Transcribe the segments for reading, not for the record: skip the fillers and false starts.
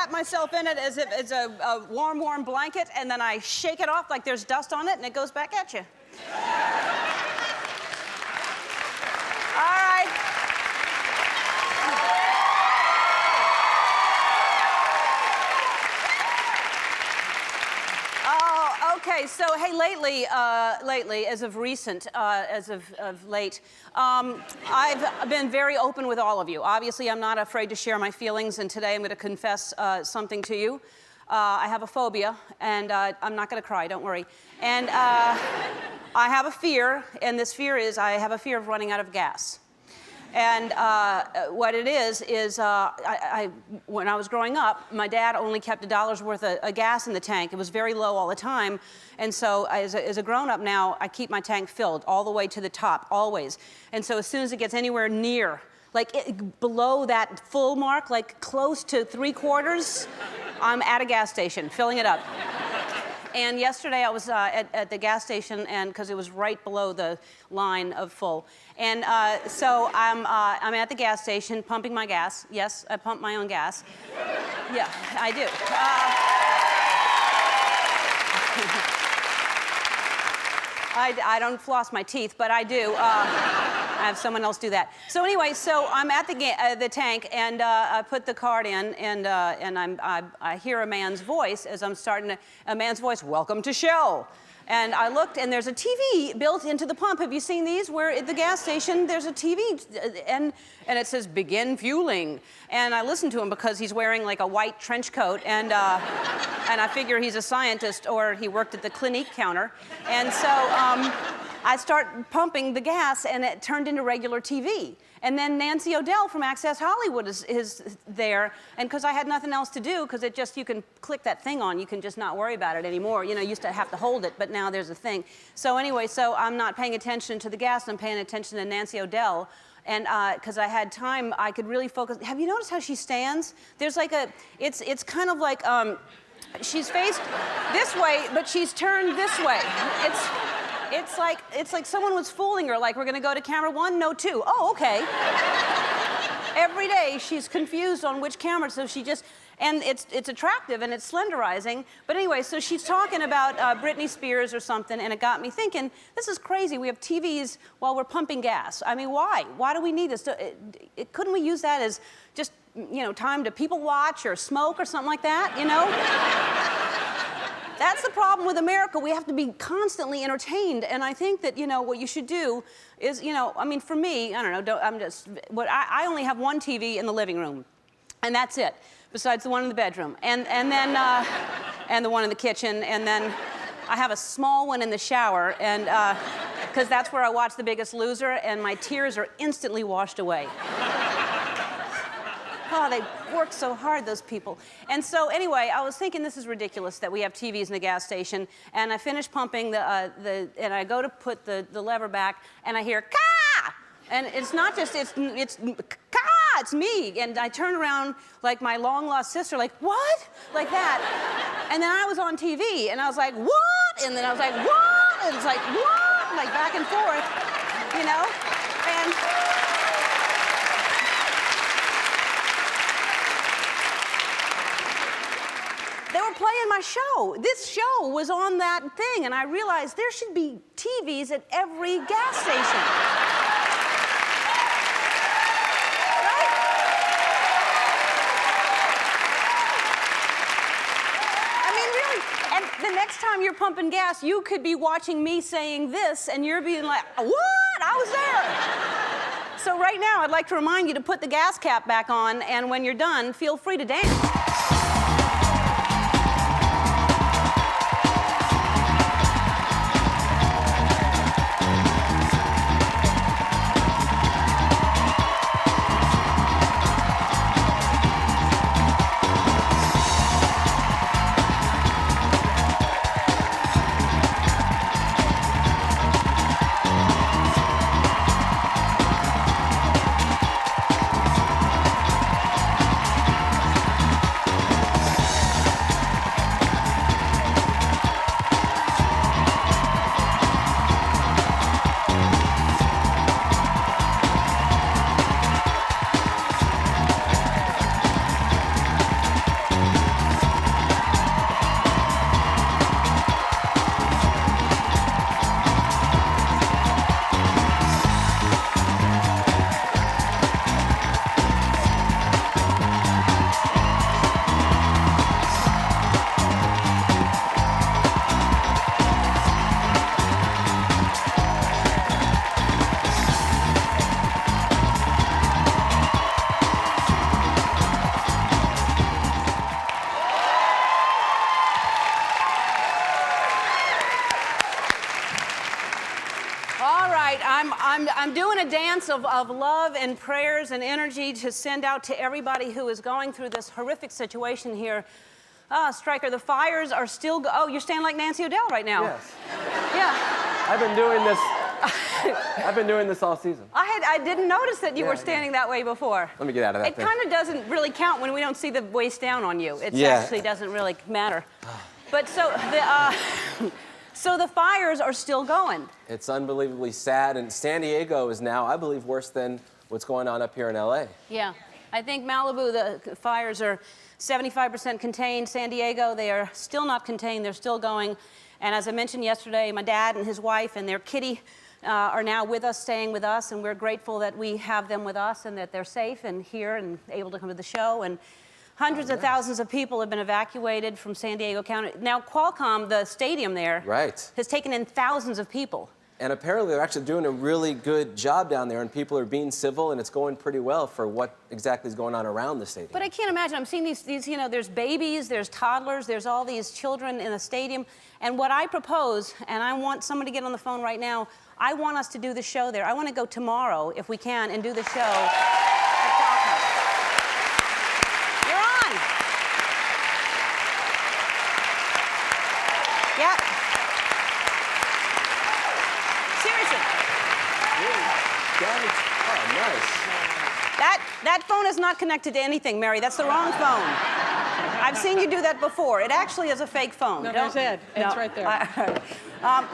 wrap myself in it as if it's a warm blanket, and then I shake it off like there's dust on it, and it goes back at you. All right. Oh, okay. So, hey, lately, as of recent, as of late, I've been very open with all of you. Obviously, I'm not afraid to share my feelings, and today I'm going to confess something to you. I have a phobia, and I'm not going to cry, don't worry. And I have a fear, and this fear is I have a fear of running out of gas. And what it is when I was growing up, my dad only kept $1 worth of gas in the tank. It was very low all the time. And so as a grown-up now, I keep my tank filled all the way to the top, always. And so as soon as it gets anywhere near, below that full mark, like close to 3/4, I'm at a gas station, filling it up. And yesterday I was at the gas station, and because it was right below the line of full. And so I'm at the gas station pumping my gas. Yes, I pump my own gas. Yeah, I do. I don't floss my teeth, but I do. I have someone else do that. So anyway, so I'm at the tank, and I put the card in, and I hear a man's voice as I'm starting a man's voice, "Welcome to Shell." And I looked, and there's a TV built into the pump. Have you seen these? Where at the gas station, there's a TV, and it says, "Begin fueling." And I listened to him because he's wearing like a white trench coat, and I figure he's a scientist or he worked at the Clinique counter. And so I start pumping the gas, and it turned into regular TV. And then Nancy O'Dell from Access Hollywood is there, and because I had nothing else to do, because you can click that thing on, you can just not worry about it anymore. You know, you used to have to hold it, but now there's a thing. So anyway, so I'm not paying attention to the gas, I'm paying attention to Nancy O'Dell. And because I had time, I could really focus. Have you noticed how she stands? There's like it's kind of like, she's faced this way, but she's turned this way. It's like someone was fooling her, like, we're gonna go to camera 1, no 2. Oh, okay. Every day she's confused on which camera, so she just, and it's attractive and it's slenderizing. But anyway, so she's talking about Britney Spears or something, and it got me thinking, this is crazy. We have TVs while we're pumping gas. I mean, why? Why do we need this? Couldn't we use that as just, time to people watch or smoke or something like that, That's the problem with America. We have to be constantly entertained. And I think that, what you should do is, for me, I don't know, I only have one TV in the living room. And that's it, besides the one in the bedroom. And then, and the one in the kitchen. And then I have a small one in the shower. And, because that's where I watch The Biggest Loser. And my tears are instantly washed away. Oh, they work so hard, those people. And so anyway, I was thinking this is ridiculous that we have TVs in the gas station. And I finish pumping and I go to put the lever back, and I hear "Ka!" And it's not just it's "Ka!" It's me. And I turn around like my long lost sister, like, "What?" Like that. And then I was on TV, and I was like, "What?" And then I was like, "What?" And it's like, "What?" Like back and forth, And they were playing my show. This show was on that thing, and I realized there should be TVs at every gas station. Right? I mean, really. And the next time you're pumping gas, you could be watching me saying this, and you're being like, "What? I was there." So right now, I'd like to remind you to put the gas cap back on, and when you're done, feel free to dance. I'm doing a dance of love and prayers and energy to send out to everybody who is going through this horrific situation here. Stryker, the fires are still... Oh, you're standing like Nancy O'Dell right now. Yes. Yeah. I've been doing this. I've been doing this all season. I didn't notice that you were standing that way before. Let me get out of that thing. It kind of doesn't really count when we don't see the waist down on you. It Yeah. actually doesn't really matter. But so the fires are still going. It's unbelievably sad, and San Diego is now, I believe, worse than what's going on up here in LA. Yeah. I think Malibu, the fires are 75% contained. San Diego, they are still not contained. They're still going. And as I mentioned yesterday, my dad and his wife and their kitty are now with us, staying with us, and we're grateful that we have them with us and that they're safe and here and able to come to the show. And hundreds of thousands of people have been evacuated from San Diego County. Now, Qualcomm, the stadium there, has taken in thousands of people. And apparently they're actually doing a really good job down there, and people are being civil, and it's going pretty well for what exactly is going on around the stadium. But I can't imagine. I'm seeing these, you know, there's babies, there's toddlers, there's all these children in the stadium. And what I propose, and I want someone to get on the phone right now, I want us to do the show there. I want to go tomorrow, if we can, and do the show at Qualcomm. You're on. Yep. Seriously. Oh, nice. That phone is not connected to anything, Mary. That's the wrong phone. I've seen you do that before. It actually is a fake phone. No, there's Ed. Ed's right there.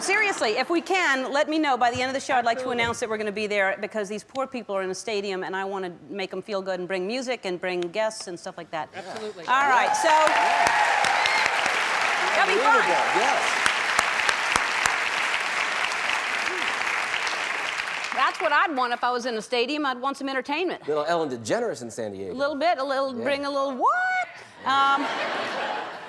Seriously, if we can, let me know. By the end of the show, I'd like to announce that we're going to be there because these poor people are in a stadium, and I want to make them feel good and bring music and bring guests and stuff like that. Absolutely. All right, so... That'll be fun. Yes. That's what I'd want if I was in a stadium. I'd want some entertainment. Little Ellen DeGeneres in San Diego. A little bit, bring a little what?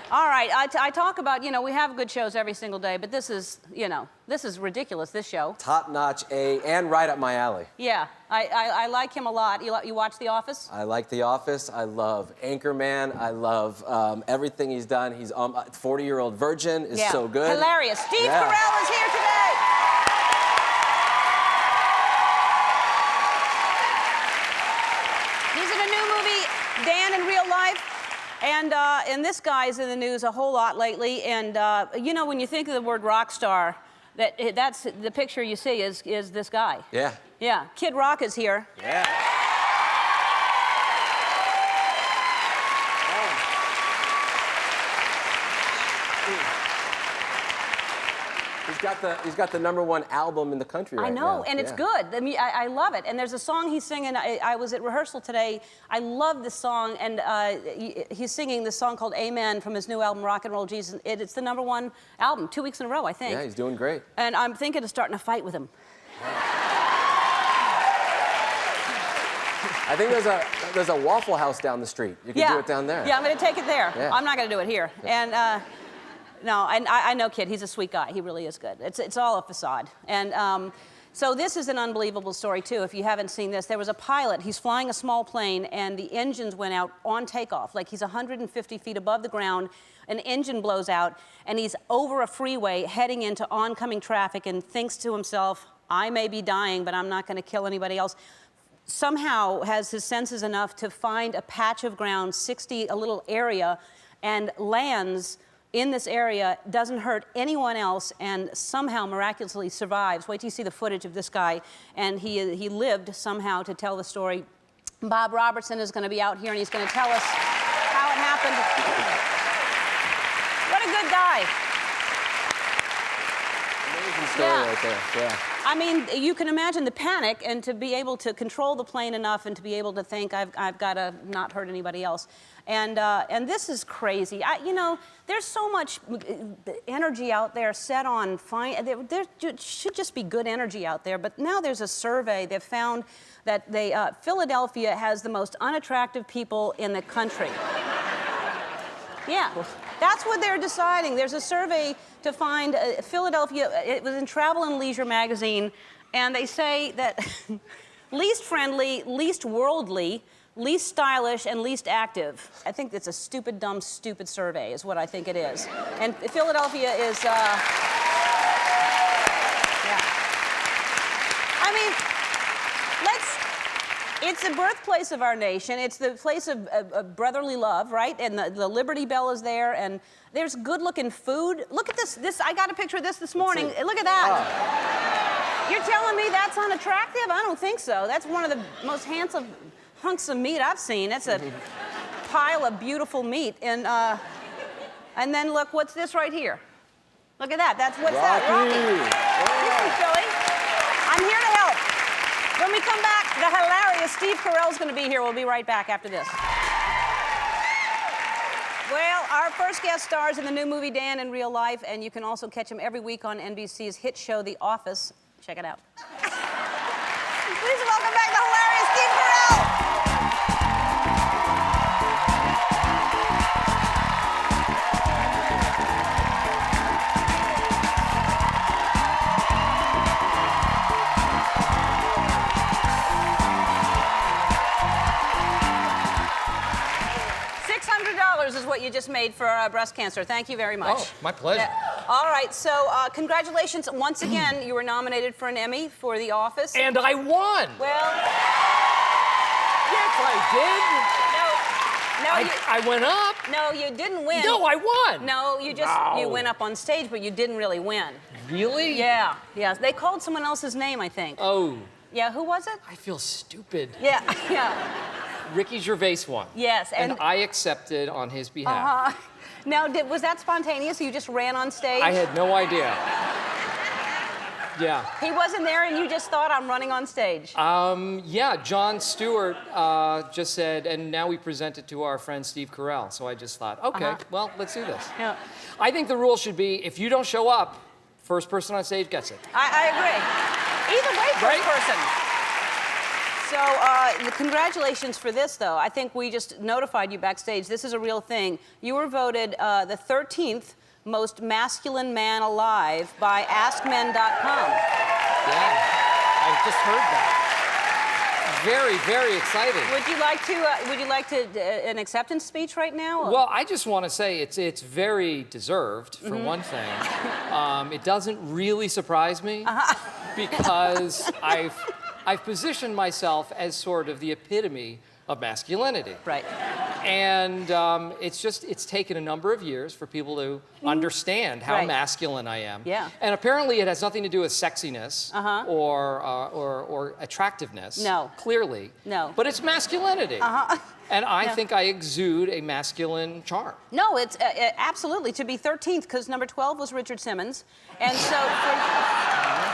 All right, I talk about, you know, we have good shows every single day, but this is, you know, this is ridiculous, this show. Top-notch and right up my alley. Yeah, I like him a lot. You watch The Office? I like The Office. I love Anchorman. I love everything he's done. He's 40-year-old virgin is so good. Hilarious. Steve Carell is here today. He's in a new movie, Dan in Real Life. And this guy's in the news a whole lot lately. And, you know, when you think of the word rock star, that's the picture you see is this guy. Yeah. Yeah. Kid Rock is here. Yeah. He's got the #1 album in the country right now. I know, and it's good. I mean, I love it. And there's a song he's singing. I was at rehearsal today. I love this song, and he's singing this song called Amen from his new album, Rock and Roll Jesus. It's the #1 album, 2 weeks in a row, I think. Yeah, he's doing great. And I'm thinking of starting a fight with him. I think there's a Waffle House down the street. You can do it down there. Yeah, I'm going to take it there. Yeah. I'm not going to do it here. And no, I know Kid. He's a sweet guy. He really is good. It's all a facade. And so this is an unbelievable story, too, if you haven't seen this. There was a pilot. He's flying a small plane, and the engines went out on takeoff. Like, he's 150 feet above the ground. An engine blows out, and he's over a freeway heading into oncoming traffic and thinks to himself, I may be dying, but I'm not going to kill anybody else. Somehow has his senses enough to find a patch of ground, a little area, and lands in this area, doesn't hurt anyone else, and somehow miraculously survives. Wait till you see the footage of this guy. And he lived somehow to tell the story. Bob Robertson is going to be out here, and he's going to tell us how it happened. What a good guy. Amazing story right there. Yeah. I mean, you can imagine the panic, and to be able to control the plane enough and to be able to think, I've got to not hurt anybody else. And this is crazy. You know, there's so much energy out there set on there should just be good energy out there. But now there's a survey that found that Philadelphia has the most unattractive people in the country. Yeah, that's what they're deciding. There's a survey to find Philadelphia. It was in Travel and Leisure magazine, and they say that least friendly, least worldly, least stylish, and least active. I think it's a stupid, dumb, stupid survey is what I think it is. And Philadelphia is, yeah. I mean, It's the birthplace of our nation. It's the place of brotherly love, right? And the Liberty Bell is there, and there's good-looking food. Look at this. I got a picture of this morning. Look at that. You're telling me that's unattractive? I don't think so. That's one of the most handsome hunks of meat I've seen. That's a pile of beautiful meat. And then look, what's this right here? Look at that. What's that? Rocky. This is silly. I'm here to help. When we come back, the hilarious Steve Carell's going to be here. We'll be right back after this. Well, our first guest stars in the new movie Dan in Real Life, and you can also catch him every week on NBC's hit show, The Office. Check it out. Please welcome back the hilarious Steve Carell. $600 is what you just made for breast cancer. Thank you very much. Oh, my pleasure. Yeah. All right, so congratulations. Once again, you were nominated for an Emmy for The Office. And I won! Well... Yes, I did! No, I went up! No, you didn't win. No, I won! No, you went up on stage, but you didn't really win. Really? Yeah. They called someone else's name, I think. Oh. Yeah, who was it? I feel stupid. Yeah. Ricky Gervais won. Yes, and I accepted on his behalf. Now, was that spontaneous? You just ran on stage? I had no idea. Yeah. He wasn't there and you just thought, I'm running on stage? Yeah, Jon Stewart just said, and now we present it to our friend Steve Carell. So I just thought, okay, well, let's do this. Yeah. I think the rule should be, if you don't show up, first person on stage gets it. I agree. Either way, first person. So, congratulations for this, though. I think we just notified you backstage. This is a real thing. You were voted the 13th most masculine man alive by AskMen.com. Yeah, I just heard that. Very, very exciting. Would you like to an acceptance speech right now? Well, I just want to say it's very deserved, for one thing. It doesn't really surprise me because I've positioned myself as sort of the epitome of masculinity. Right. And it's taken a number of years for people to understand how masculine I am. Yeah. And apparently it has nothing to do with sexiness or attractiveness. No. Clearly. No. But it's masculinity. And I think I exude a masculine charm. No, it's absolutely to be 13th, because number 12 was Richard Simmons. And so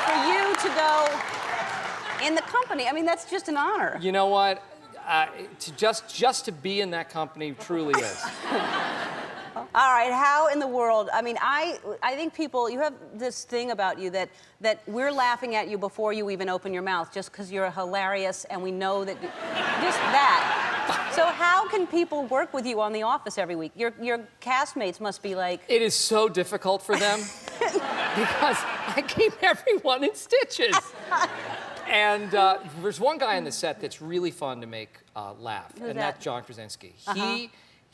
for you to go in the company, I mean, that's just an honor. You know what? Just to be in that company truly is. All right, how in the world? I mean, I think people, you have this thing about you that we're laughing at you before you even open your mouth, just because you're hilarious, and we know that, just that. So how can people work with you on The Office every week? Your castmates must be like... It is so difficult for them because I keep everyone in stitches. And there's one guy on the set that's really fun to make laugh, and that's John Krasinski.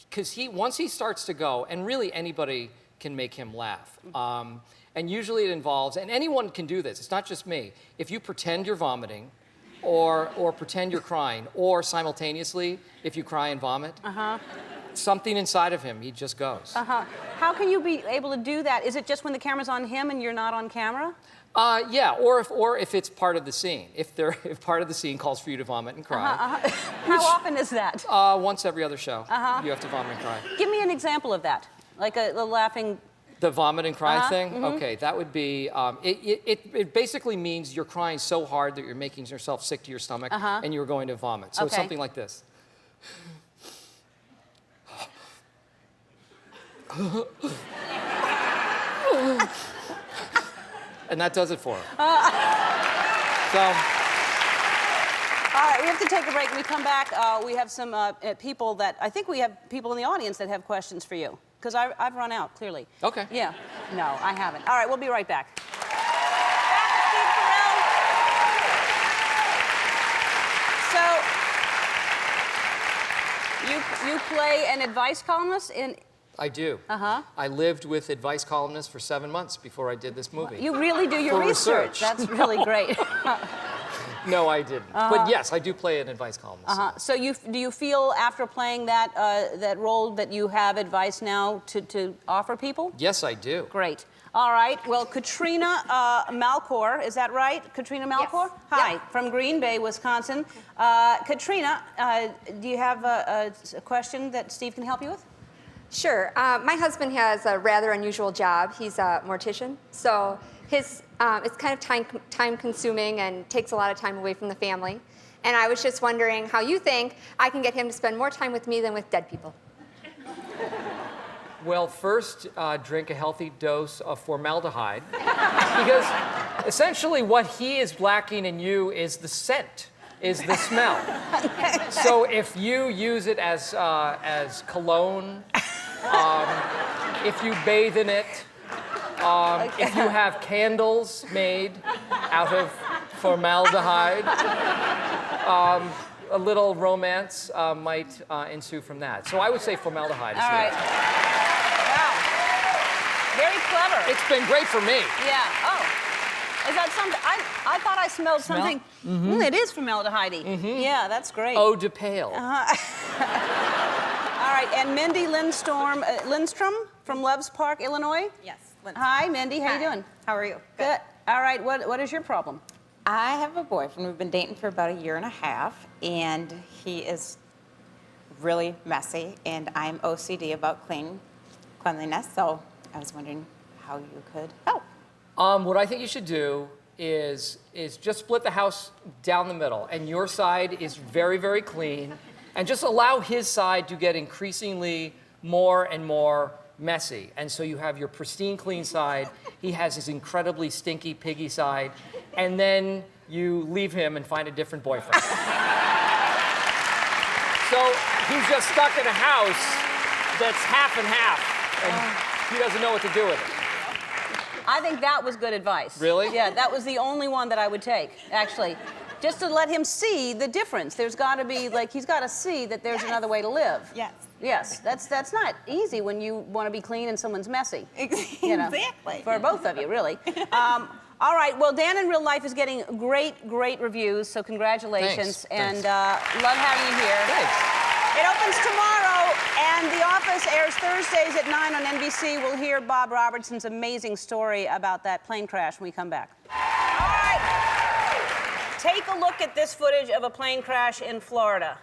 Because once he starts to go, and really anybody can make him laugh. And usually it involves, and anyone can do this, it's not just me. If you pretend you're vomiting, or pretend you're crying, or simultaneously, if you cry and vomit, something inside of him, he just goes. How can you be able to do that? Is it just when the camera's on him and you're not on camera? Yeah, or if it's part of the scene. If part of the scene calls for you to vomit and cry. How often is that? Once every other show. You have to vomit and cry. Give me an example of that, like a laughing... The vomit and cry thing? Okay, that would be, it basically means you're crying so hard that you're making yourself sick to your stomach and you're going to vomit. So it's something like this. And that does it for him. So. All right, we have to take a break. When we come back, we have some people that, I think we have people in the audience that have questions for you. Because I've run out, clearly. Okay. Yeah. No, I haven't. All right, we'll be right back. Back to Steve Carell. So, you play an advice columnist in... I do. I lived with advice columnists for 7 months before I did this movie. You really do your research. That's really great. No, I didn't. But yes, I do play an advice columnist. So do you feel after playing that that role that you have advice now to offer people? Yes, I do. Great. All right. Well, Katrina Malcor, is that right? Katrina Malcor? Yes. Hi, Yeah. from Green Bay, Wisconsin. Katrina, do you have a question that Steve can help you with? Sure. My husband has a rather unusual job. He's a mortician, so his it's kind of time-consuming and takes a lot of time away from the family. And I was just wondering how you think I can get him to spend more time with me than with dead people. Well, first, drink a healthy dose of formaldehyde. Because essentially what he is lacking in you is the scent, is the smell. So if you use it as cologne, if you bathe in it, if you have candles made out of formaldehyde, a little romance might ensue from that. So I would say formaldehyde is All the right. answer. Wow. Very clever. It's been great for me. Yeah. Oh. Is that something? I thought I smelled something. It is formaldehyde-y. Yeah, that's great. Eau de pale. All right, and Mindy Lindstrom from Loves Park, Illinois. Yes. Hi, Mindy. How you doing? How are you? Good. All right. What is your problem? I have a boyfriend. We've been dating for about a year and a half, and he is really messy, and I'm OCD about cleanliness, so I was wondering how you could help. What I think you should do is just split the house down the middle, and your side is very, very clean, and just allow his side to get increasingly more and more messy. And so you have your pristine, clean side, he has his incredibly stinky, piggy side, and then you leave him and find a different boyfriend. So he's just stuck in a house that's half and half, and he doesn't know what to do with it. I think that was good advice. Really? Yeah, that was the only one that I would take, actually. Just to let him see the difference. There's got to be, like, he's got to see that there's another way to live. Yes. Yes, that's not easy when you want to be clean and someone's messy. You know, Exactly. for both of you, really. All right, well, Dan in Real Life is getting great reviews, so congratulations. Thanks. And love having you here. Thanks. It opens tomorrow, and The Office airs Thursdays at 9 on NBC. We'll hear Bob Robertson's amazing story about that plane crash when we come back. All right. Take a look at this footage of a plane crash in Florida.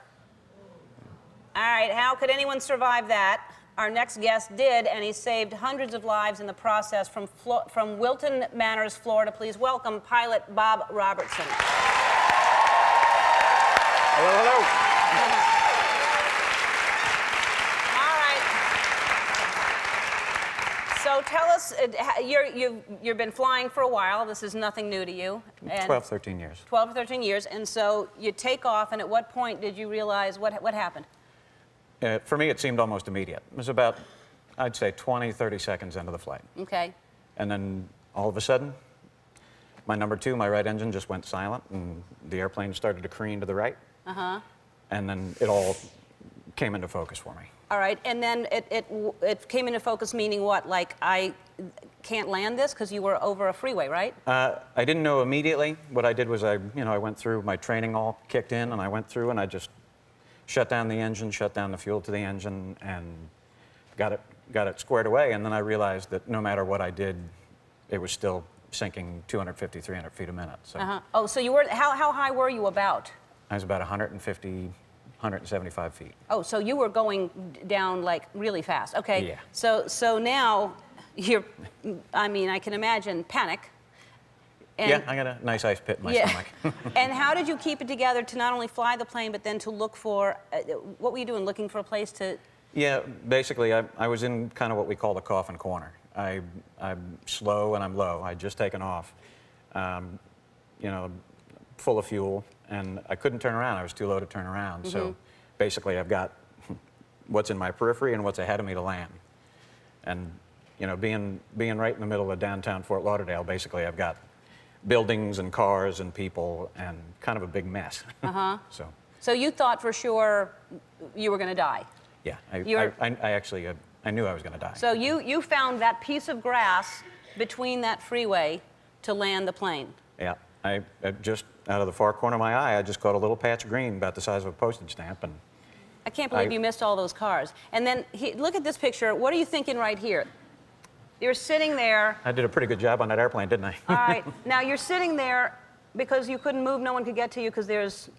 All right, how could anyone survive that? Our next guest did, and he saved hundreds of lives in the process from Wilton Manors, Florida. Please welcome pilot Bob Robertson. Hello. All right. So tell us, you've been flying for a while. This is nothing new to you. And 12, 13 years. 12 or 13 years, and so you take off, and at what point did you realize what happened? For me, it seemed almost immediate. It was about, I'd say, 20, 30 seconds into the flight. Okay. And then all of a sudden, my number two, my right engine, just went silent, and the airplane started to careen to the right. And then it all came into focus for me. All right, and then it came into focus, meaning what? Like, I can't land this because you were over a freeway, right? I didn't know immediately. What I did was I went through, my training all kicked in, and I went through and I just shut down the engine, shut down the fuel to the engine, and got it squared away. And then I realized that no matter what I did, it was still sinking 250, 300 feet a minute. So Oh, so you were, how high were you about? I was about 150, 175 feet. Oh, so you were going down like really fast. Okay. Yeah. So now you're, I mean, I can imagine panic. And, Yeah, I got a nice ice pit in my stomach. And how did you keep it together to not only fly the plane, but then to look for, what were you doing, looking for a place to? Yeah, basically, I was in kind of what we call the coffin corner. I'm slow and I'm low. I'd just taken off, full of fuel, and I couldn't turn around. I was too low to turn around. So basically, I've got what's in my periphery and what's ahead of me to land. And being right in the middle of downtown Fort Lauderdale, basically, I've got buildings and cars and people and kind of a big mess. So you thought for sure you were going to die. Yeah, I actually knew I was going to die. So you found that piece of grass between that freeway to land the plane. Yeah, I just the far corner of my eye, I just caught a little patch of green about the size of a postage stamp, and I can't believe you missed all those cars. And then, look at this picture. What are you thinking right here? You're sitting there. I did a pretty good job on that airplane, didn't I? All right. Now, you're sitting there because you couldn't move, no one could get to you because there's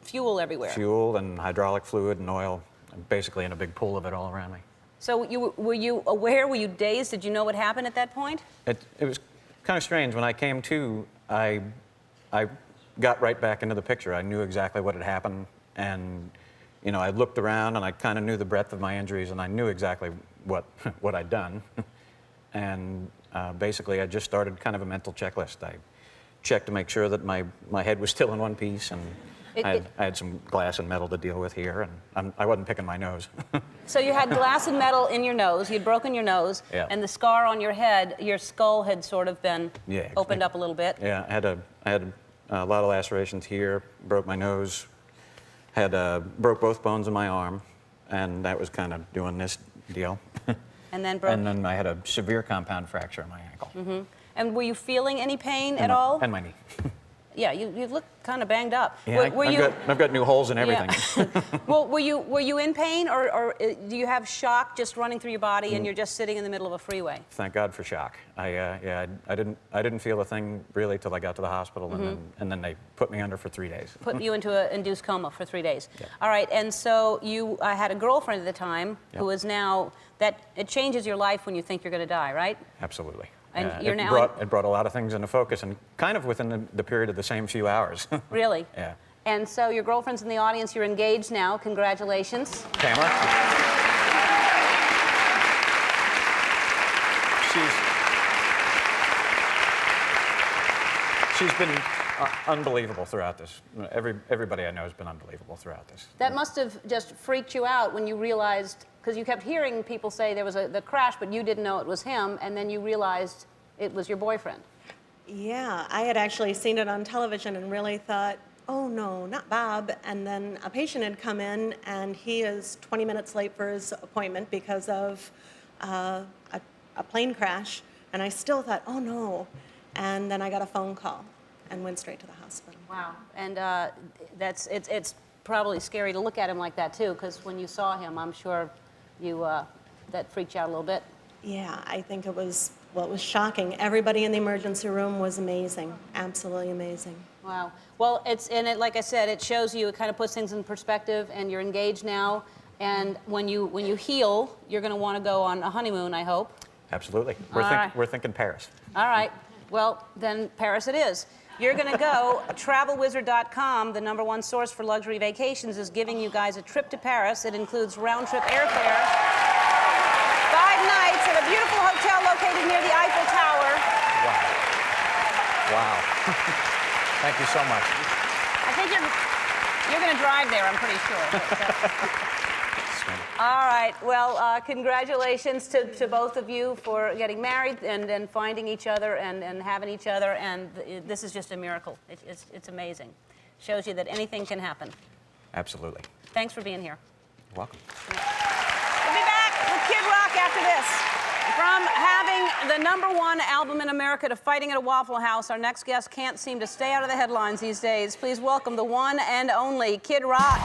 fuel everywhere. Fuel and hydraulic fluid and oil. I'm basically in a big pool of it all around me. So were you aware? Were you dazed? Did you know what happened at that point? It was kind of strange. When I came to, I got right back into the picture. I knew exactly what had happened, and you know, I looked around and I kind of knew the breadth of my injuries, and I knew exactly what I'd done. And basically, I just started kind of a mental checklist. I checked to make sure that my head was still in one piece, and I had some glass and metal to deal with here, and I wasn't picking my nose. So you had glass and metal in your nose, you'd broken your nose, Yeah. and the scar on your head, your skull had sort of been opened up a little bit. Yeah, I had a lot of lacerations here, broke my nose, broke both bones in my arm, and that was kind of doing this deal. And then broke. And then I had a severe compound fracture in my ankle. Mm-hmm. And were you feeling any pain at all? And my knee. Yeah, you look kind of banged up. Yeah, I've got new holes in everything. Yeah. Well, were you in pain, or do you have shock just running through your body, and you're just sitting in the middle of a freeway? Thank God for shock. I didn't feel a thing really till I got to the hospital, and then they put me under for 3 days. Put you into an induced coma for 3 days. Yeah. All right, and so you had a girlfriend at the time who is now, it changes your life when you think you're going to die, right? Absolutely. And Yeah, you're now it brought a lot of things into focus, and kind of within the period of the same few hours. Really? Yeah. And so your girlfriend's in the audience. You're engaged now. Congratulations. Pamela? She's been unbelievable throughout this. Everybody I know has been unbelievable throughout this. That must have just freaked you out when you realized, because you kept hearing people say there was the crash, but you didn't know it was him, and then you realized it was your boyfriend. Yeah, I had actually seen it on television and really thought, oh no, not Bob. And then a patient had come in, and he is 20 minutes late for his appointment because of a plane crash. And I still thought, oh no. And then I got a phone call and went straight to the hospital. Wow. And it's probably scary to look at him like that too, because when you saw him, I'm sure that freaked you out a little bit. Yeah, I think it was shocking. Everybody in the emergency room was amazing, absolutely amazing. Wow. Well, like I said, it shows you, it kind of puts things in perspective, and you're engaged now. And when you heal, you're going to want to go on a honeymoon, I hope. Absolutely. We're thinking Paris. All right. Well, then Paris it is. You're going to go. TravelWizard.com, the #1 source for luxury vacations, is giving you guys a trip to Paris. It includes round-trip airfare, 5 nights at a beautiful hotel located near the Eiffel Tower. Wow. Thank you so much. I think you're going to drive there, I'm pretty sure. All right. Well, congratulations to both of you for getting married and finding each other and having each other. And this is just a miracle. It's amazing. Shows you that anything can happen. Absolutely. Thanks for being here. You're welcome. We'll be back with Kid Rock after this. From having the #1 album in America to fighting at a Waffle House, our next guest can't seem to stay out of the headlines these days. Please welcome the one and only Kid Rock.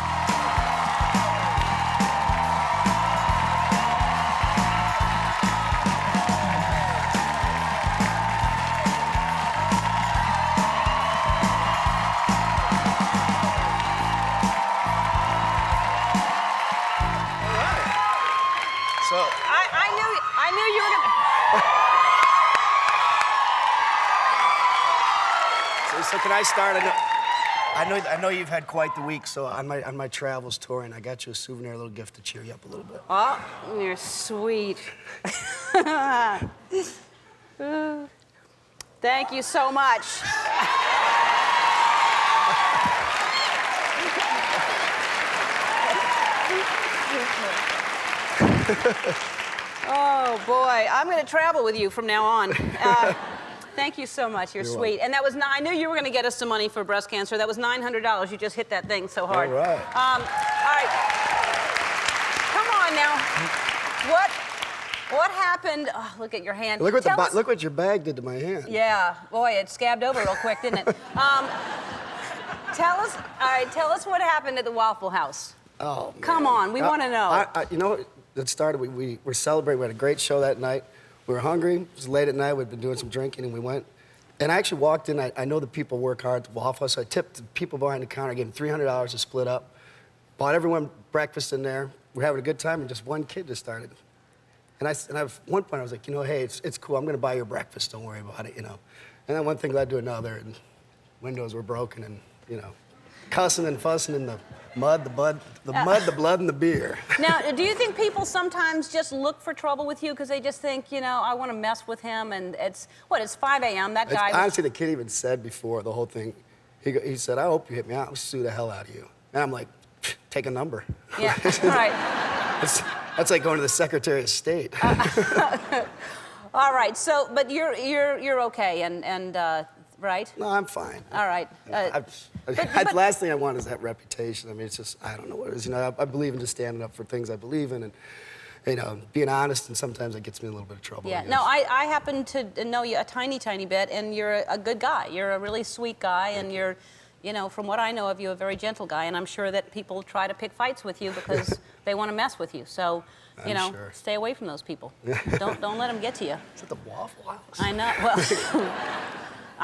I knew you were gonna. So can I start? I know you've had quite the week. So on my travels touring, I got you a souvenir, a little gift to cheer you up a little bit. Oh, you're sweet. Thank you so much. Oh boy, I'm going to travel with you from now on. Thank you so much. You're sweet. And that was I knew you were going to get us some money for breast cancer. That was $900. You just hit that thing so hard. All right. All right. Come on now. What happened? Oh, look at your hand. Look what, Tell us- look what your bag did to my hand. Yeah, boy, it scabbed over real quick, didn't it? Tell us what happened at the Waffle House. Oh, Come on, we want to know. You know, it started, we were celebrating. We had a great show that night. We were hungry. It was late at night. We'd been doing some drinking, and we went. And I actually walked in. I know the people work hard at the Waffle House, so I tipped the people behind the counter, gave them $300 to split up. Bought everyone breakfast in there. We're having a good time, and just one kid just started. And at one point, I was like, you know, hey, it's cool. I'm going to buy your breakfast. Don't worry about it, you know. And then one thing led to another, and windows were broken, and, you know, cussing and fussing in the mud, the blood, and the beer. Now, do you think people sometimes just look for trouble with you because they just think, you know, I want to mess with him, and it's 5 a.m., that guy was... Honestly, the kid even said before the whole thing, he said, I hope you hit me out. I'll sue the hell out of you. And I'm like, take a number. Yeah, right. That's like going to the Secretary of State. All right, so, but you're okay, and right? No, I'm fine. All right. The last thing I want is that reputation. I mean, it's just, I don't know what it is. You know, I believe in just standing up for things I believe in, and, you know, being honest, and sometimes it gets me in a little bit of trouble. Yeah, no, I happen to know you a tiny, tiny bit, and you're a good guy. You're a really sweet guy, and you're, you know, from what I know of you, a very gentle guy, and I'm sure that people try to pick fights with you because they want to mess with you. So, you know, stay away from those people. Don't let them get to you. Is it the Waffle House? I know. Well,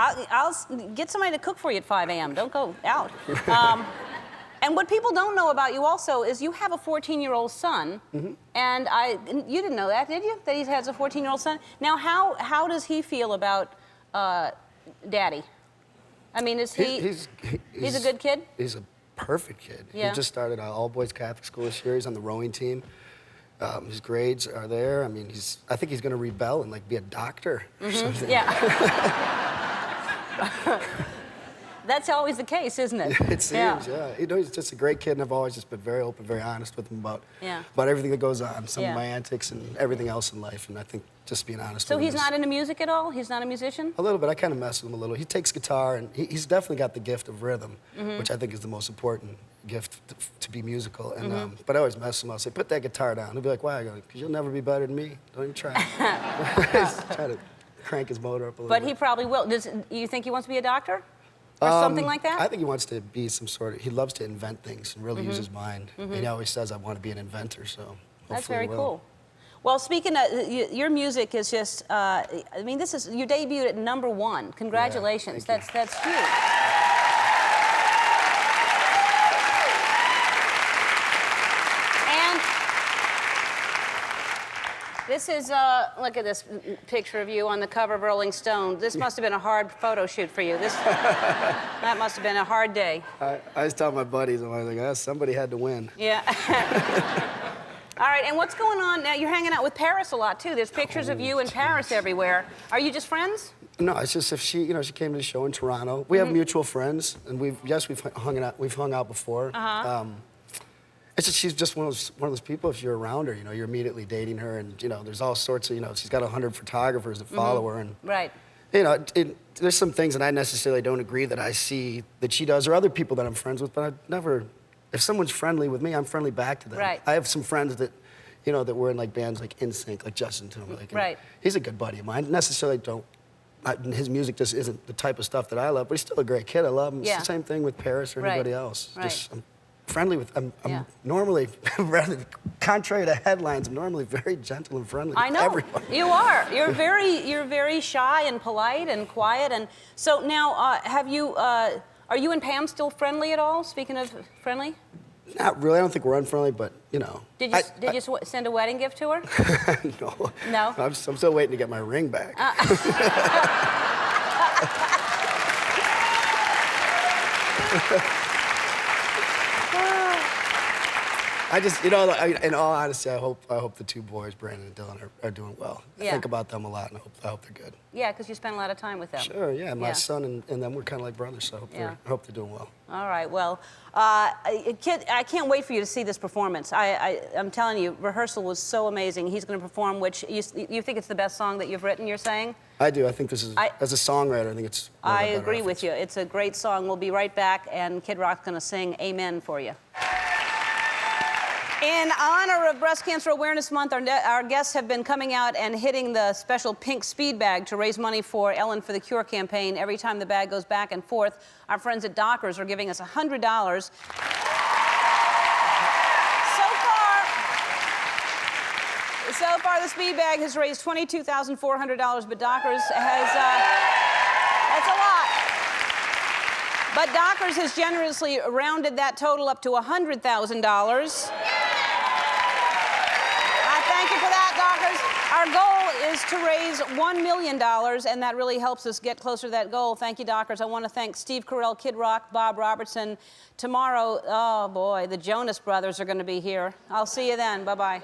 I'll get somebody to cook for you at 5 a.m. Don't go out. And what people don't know about you also is you have a 14-year-old son, and you didn't know that, did you? That he has a 14-year-old son. Now, how does he feel about Daddy? I mean, is he's a good kid? He's a perfect kid. Yeah. He just started all-boys Catholic school this year. He's on the rowing team. His grades are there. I mean, I think he's going to rebel and like be a doctor or something. Yeah. That's always the case, isn't it? It seems, yeah. You know, he's just a great kid, and I've always just been very open, very honest with him about everything that goes on, some of my antics and everything else in life, and I think just being honest with him. So he's not into music at all? He's not a musician? A little bit. I kind of mess with him a little. He takes guitar, and he's definitely got the gift of rhythm, which I think is the most important gift to be musical. And but I always mess with him. I'll say, put that guitar down. He'll be like, why? I go, because you'll never be better than me. Don't even try. He's trying to crank his motor up a little bit. But he probably will. Do you think he wants to be a doctor? Or something like that? I think he wants to be some sort of, he loves to invent things and really use his mind. And he always says, I want to be an inventor, so That's hopefully very he will. cool. Well, speaking of, your music is just, I mean, you debuted at #1. Congratulations. Yeah, that's huge. And this is, look at this picture of you on the cover of Rolling Stone. This must have been a hard photo shoot for you. That must have been a hard day. I was telling my buddies, I was like, somebody had to win. Yeah. All right, and what's going on now? You're hanging out with Paris a lot, too. There's pictures of you in Paris everywhere. Are you just friends? No, it's just if she came to the show in Toronto. We have mutual friends, and we've hung out before. It's just, she's just one of those people. If you're around her, you're immediately dating her, and there's all sorts of, she's got 100 photographers that follow her, and right. There's some things that I necessarily don't agree that I see that she does, or other people that I'm friends with, but I never. If someone's friendly with me, I'm friendly back to them. Right. I have some friends that, that were in like bands like NSYNC, like Justin Timberlake. Right. He's a good buddy of mine. Necessarily his music just isn't the type of stuff that I love, but he's still a great kid. I love him. Yeah. It's the same thing with Paris or anybody else. Right. Just, I'm friendly with. I'm normally, rather contrary to headlines, I'm normally very gentle and friendly. I know. With everyone. You are. You're very shy and polite and quiet. And so now, are you and Pam still friendly at all? Speaking of friendly? Not really. I don't think we're unfriendly, but Did you send a wedding gift to her? No. No? I'm still waiting to get my ring back. I just, in all honesty, I hope the two boys, Brandon and Dylan, are doing well. I think about them a lot, and I hope they're good. Yeah, because you spend a lot of time with them. Sure, yeah. My son and them were kind of like brothers, so I hope they're doing well. All right, well, kid, I can't wait for you to see this performance. I'm telling you, rehearsal was so amazing. He's going to perform, which you think it's the best song that you've written, you're saying? I do. I think this is, as a songwriter, I think it's one of the better agree with you. It's a great song. We'll be right back, and Kid Rock's going to sing Amen for you. In honor of Breast Cancer Awareness Month, our guests have been coming out and hitting the special pink speed bag to raise money for Ellen for the Cure campaign. Every time the bag goes back and forth, our friends at Dockers are giving us $100. So far, the speed bag has raised $22,400, but Dockers has, that's a lot. But Dockers has generously rounded that total up to $100,000. Thank you for that, Dockers. Our goal is to raise $1 million, and that really helps us get closer to that goal. Thank you, Dockers. I want to thank Steve Carell, Kid Rock, Bob Robertson. Tomorrow, oh boy, the Jonas Brothers are going to be here. I'll see you then. Bye-bye.